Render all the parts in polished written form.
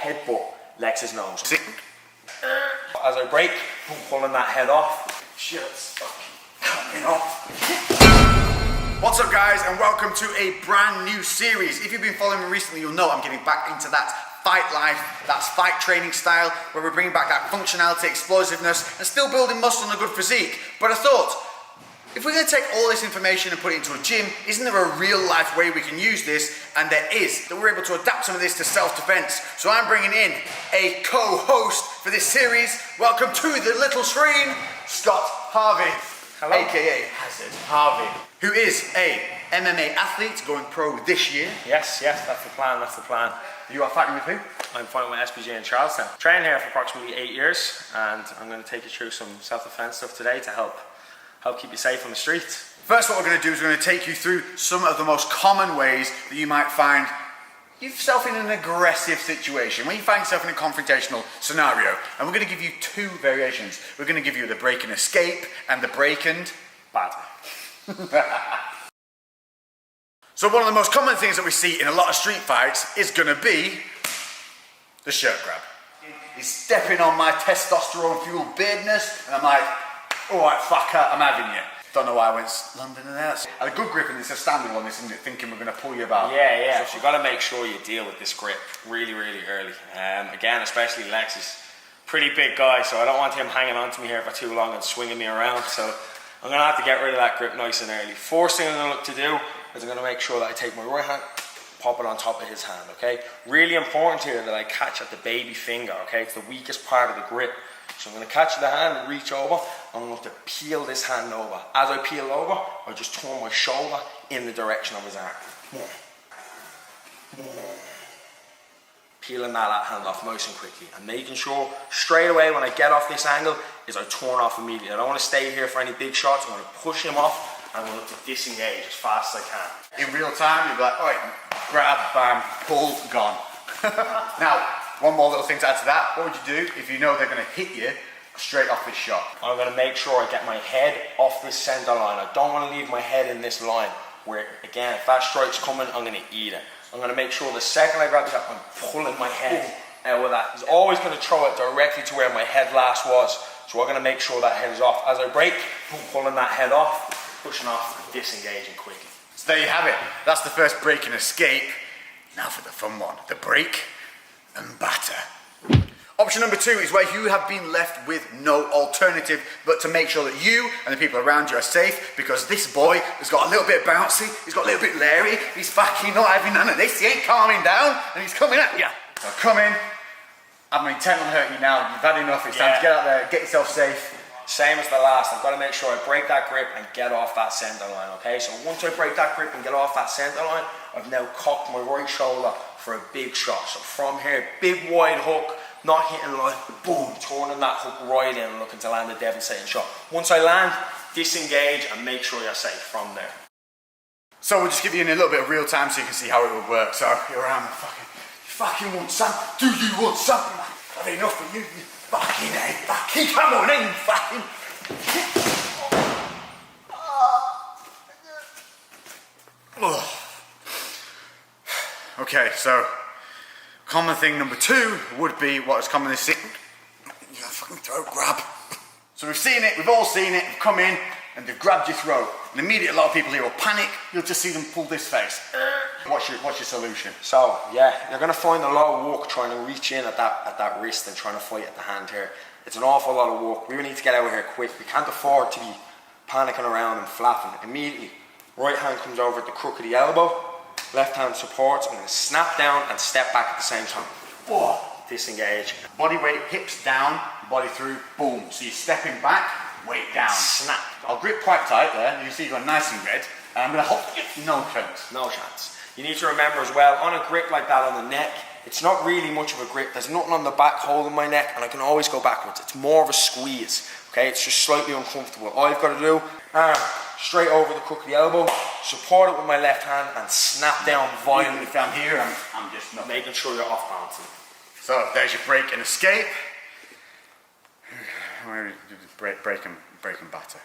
headbutt Lex's nose. As I break, I'm pulling that head off. Shit's fucking coming off. What's up guys, and welcome to a brand new series. If you've been following me recently, you'll know I'm getting back into that fight life, that's fight training style, where we're bringing back that functionality, explosiveness, and still building muscle and a good physique. But I thought, if we're going to take all this information and put it into a gym, isn't there a real life way we can use this? And there is, that we're able to adapt some of this to self-defense. So I'm bringing in a co-host for this series. Welcome to the little screen, Scott Harvey. Hello. AKA Hazard Harvey, who is a MMA athlete going pro this year. Yes, that's the plan, You are fighting with who? I'm fighting with SPJ in Charlestown. Trained here for approximately 8 years, and I'm going to take you through some self-defense stuff today to help keep you safe on the streets. First, what we're going to do is we're going to take you through some of the most common ways that you might find yourself in an aggressive situation, when you find yourself in a confrontational scenario. And we're going to give you two variations. We're going to give you the break and escape and the break and batter. So one of the most common things that we see in a lot of street fights is going to be the shirt grab. He's stepping on my testosterone-fueled beardness, and I'm like, all right, fucker, I'm having you. Don't know why I went London and that. I had a good grip, and it's a standing one, isn't it? Thinking we're going to pull you about. Yeah. So you got to make sure you deal with this grip really early. Again, especially Lex is a pretty big guy, so I don't want him hanging on to me here for too long and swinging me around. So I'm going to have to get rid of that grip nice and early. First thing I'm going to look to do is I'm going to make sure that I take my right hand, pop it on top of his hand, okay? Really important here that I catch at the baby finger, okay? It's the weakest part of the grip. So I'm going to catch the hand and reach over. I'm going to peel this hand over. As I peel over, I just turn my shoulder in the direction of his arm. Peeling that hand off nice and quickly. And making sure straight away when I get off this angle is I turn off immediately. I don't want to stay here for any big shots. I'm going to push him off. I'm going to look to disengage as fast as I can. In real time, you'll be like, all right, grab, bam, pull, gone. Now, one more little thing to add to that. What would you do if you know they're going to hit you straight off this shot? I'm going to make sure I get my head off this center line. I don't want to leave my head in this line where, again, if that strike's coming, I'm going to eat it. I'm going to make sure the second I grab the shot, I'm pulling my head out with that. He's always going to throw it directly to where my head last was. So we're going to make sure that head is off. As I break, pulling that head off, pushing off, disengaging quickly. So there you have it. That's the first break and escape. Now for the fun one, the break and batter. Option number two is where you have been left with no alternative but to make sure that you and the people around you are safe, because this boy has got a little bit bouncy, he's got a little bit leery, he's fucking not having none of this, he ain't calming down, and he's coming at you. So come in, I'm intent on hurting you now, you've had enough, it's time to get out there, get yourself safe. Same as the last, I've got to make sure I break that grip and get off that center line, okay? So once I break that grip and get off that center line, I've now cocked my right shoulder for a big shot. So from here, big wide hook, not hitting line, boom, turning that hook right in and looking to land a devastating shot. Once I land, disengage and make sure you're safe from there. So we'll just give you in a little bit of real time so you can see how it would work. So you're around, you fucking want some? Do you want something? I've had enough of you. Fucking A, fucking come on in, fucking. Okay, so common thing number two would be what is commonly seen. Your fucking throat grab. So we've seen it, we've all seen it, we've come in and they've grabbed your throat. And immediately a lot of people here will panic, you'll just see them pull this face. What's your solution? So, yeah, you're going to find a lot of work trying to reach in at that wrist and trying to fight at the hand here. It's an awful lot of work. We need to get out of here quick. We can't afford to be panicking around and flapping. Immediately, right hand comes over at the crook of the elbow, left hand supports. I'm going to snap down and step back at the same time. Oh, disengage. Body weight, hips down, body through, boom. So you're stepping back, weight down. Snap. I'll grip quite tight there. You can see you've got nice and red. And I'm going to hold, no chance. No chance. You need to remember as well, on a grip like that on the neck, it's not really much of a grip. There's nothing on the back holding my neck and I can always go backwards. It's more of a squeeze, okay? It's just slightly uncomfortable. All you've got to do, arm straight over the crook of the elbow, support it with my left hand and snap down violently. If I'm here, I'm just not. Making sure you're off balancing. So there's your break and escape. Break and batter.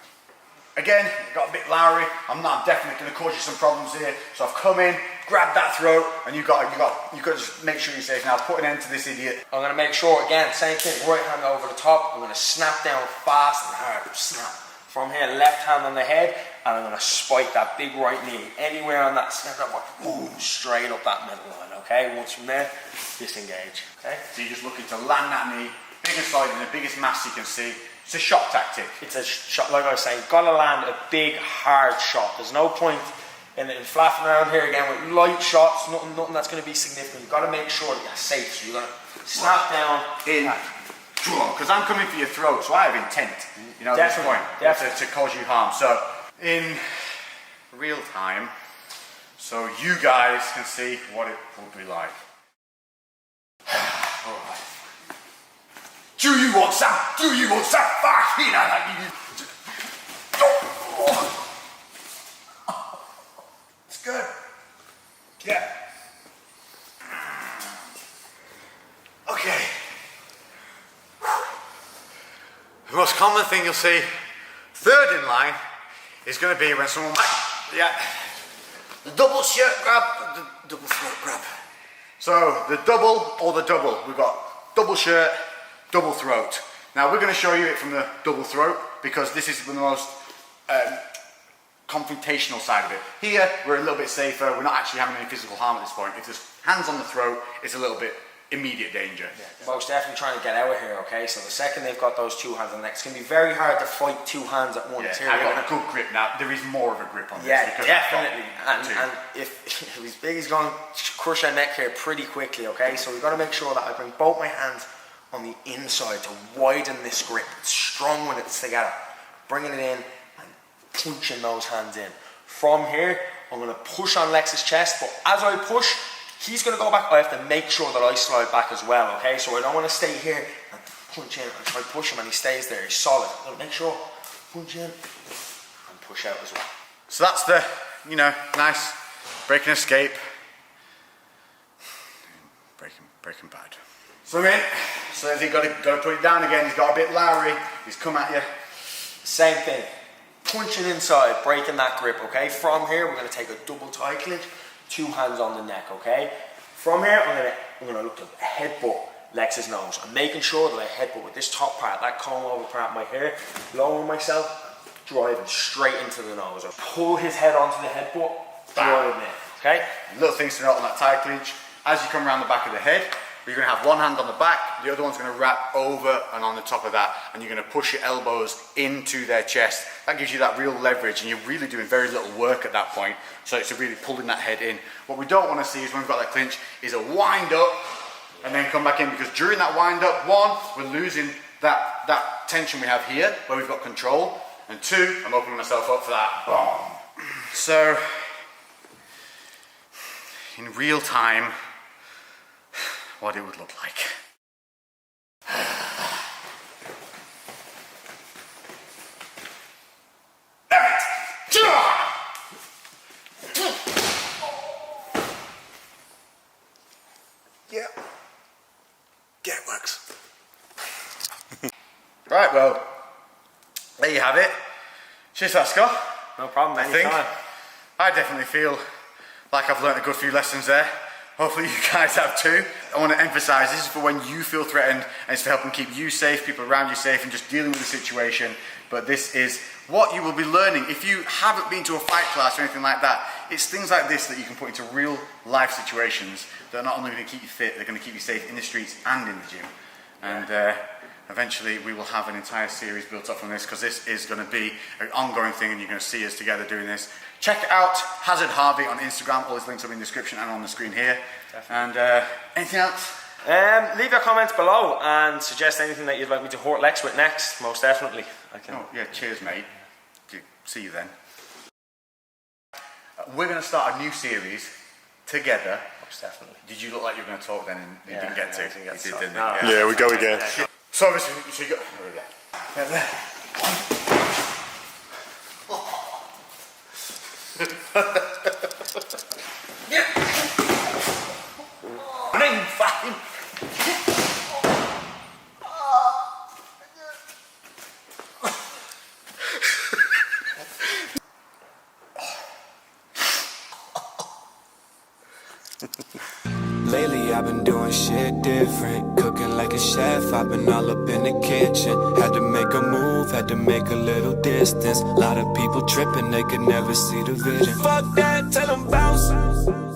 Again, got a bit lowery. I'm definitely going to cause you some problems here. So I've come in, grab that throat, and you got to just make sure you're safe. Now put an end to this idiot. I'm going to make sure, again, same thing, right hand over the top. I'm going to snap down fast and hard, snap. From here, left hand on the head, and I'm going to spike that big right knee. Anywhere on that snap, boom, straight up that middle line, okay? Once from there, disengage, okay? So you're just looking to land that knee, biggest side and the biggest mass you can see. It's a shot tactic. It's a shot, like I was saying, you've got to land a big, hard shot. There's no point in flapping around here again with light shots, nothing that's going to be significant. You've got to make sure that you're safe. So you're going to snap down in. Because I'm coming for your throat, so I have intent, you know, at this point, to cause you harm. So, in real time, so you guys can see what it will be like. Alright. Do you want some? Do you want some? It's good. Yeah. Okay. The most common thing you'll see, third in line, is going to be when someone, the double shirt grab, the double throat grab. So the double or the double, we've got double shirt, double throat. Now we're going to show you it from the double throat because this is the most confrontational side of it. Here, we're a little bit safer, we're not actually having any physical harm at this point. If there's hands on the throat, it's a little bit immediate danger. Yeah, most definitely trying to get out of here, okay? So the second they've got those two hands on the neck, it's going to be very hard to fight two hands at once. Yeah, I've got a good grip now. There is more of a grip on this. Yeah, definitely. And if he's big, he's going to crush our neck here pretty quickly, okay? So we've got to make sure that I bring both my hands on the inside to widen this grip. It's strong when it's together. Bringing it in and punching those hands in. From here, I'm going to push on Lex's chest, but as I push, he's going to go back. I have to make sure that I slide back as well, okay? So I don't want to stay here and punch in and try to push him and he stays there. He's solid. I'm going to make sure, punch in and push out as well. So that's the, you know, nice break and escape. Breaking bad. So in. So he's got to put it down again. He's got a bit Lowry. He's come at you. Same thing. Punching inside, breaking that grip, okay? From here, we're going to take a double tie clinch. Two hands on the neck, okay? From here, I'm gonna look to headbutt Lex's nose. I'm making sure that I headbutt with this top part, that comb over part of my hair, lowering myself, driving straight into the nose. I pull his head onto the headbutt, driving it, okay? Little things to note on that tie clinch. As you come around the back of the head, you're going to have one hand on the back, the other one's going to wrap over and on the top of that, and you're going to push your elbows into their chest. That gives you that real leverage, and you're really doing very little work at that point, so it's really pulling that head in. What we don't want to see is when we've got that clinch, is a wind up, and then come back in, because during that wind up, one, we're losing that tension we have here, where we've got control, and two, I'm opening myself up for that. Boom. So, in real time, what it would look like. Yeah. Yeah, it works. Right, well, there you have it. Cheers, Scott. No problem, anytime. I definitely feel like I've learned a good few lessons there. Hopefully you guys have too. I want to emphasize this is for when you feel threatened, and it's for helping keep you safe, people around you safe, and just dealing with the situation. But this is what you will be learning. If you haven't been to a fight class or anything like that, it's things like this that you can put into real life situations that are not only going to keep you fit, they're going to keep you safe in the streets and in the gym. And eventually we will have an entire series built up from this, because this is going to be an ongoing thing, and you're going to see us together doing this. Check out Hazard Harvey on Instagram. All his links are in the description and on the screen here. Definitely. And anything else? Leave your comments below and suggest anything that you'd like me to hurt Lex with next. Most definitely. Oh yeah, cheers mate. See you then. We're going to start a new series together. Most definitely. Did you look like you were going to talk then and you didn't get to? You did, didn't you? No. Yeah, we go again. So obviously, so you got... There we go. Yeah. Name fucking. different. Cooking like a chef, I've been all up in the kitchen. Had to make a move, had to make a little distance. Lot of people tripping, they could never see the vision. Fuck that, tell them bounce.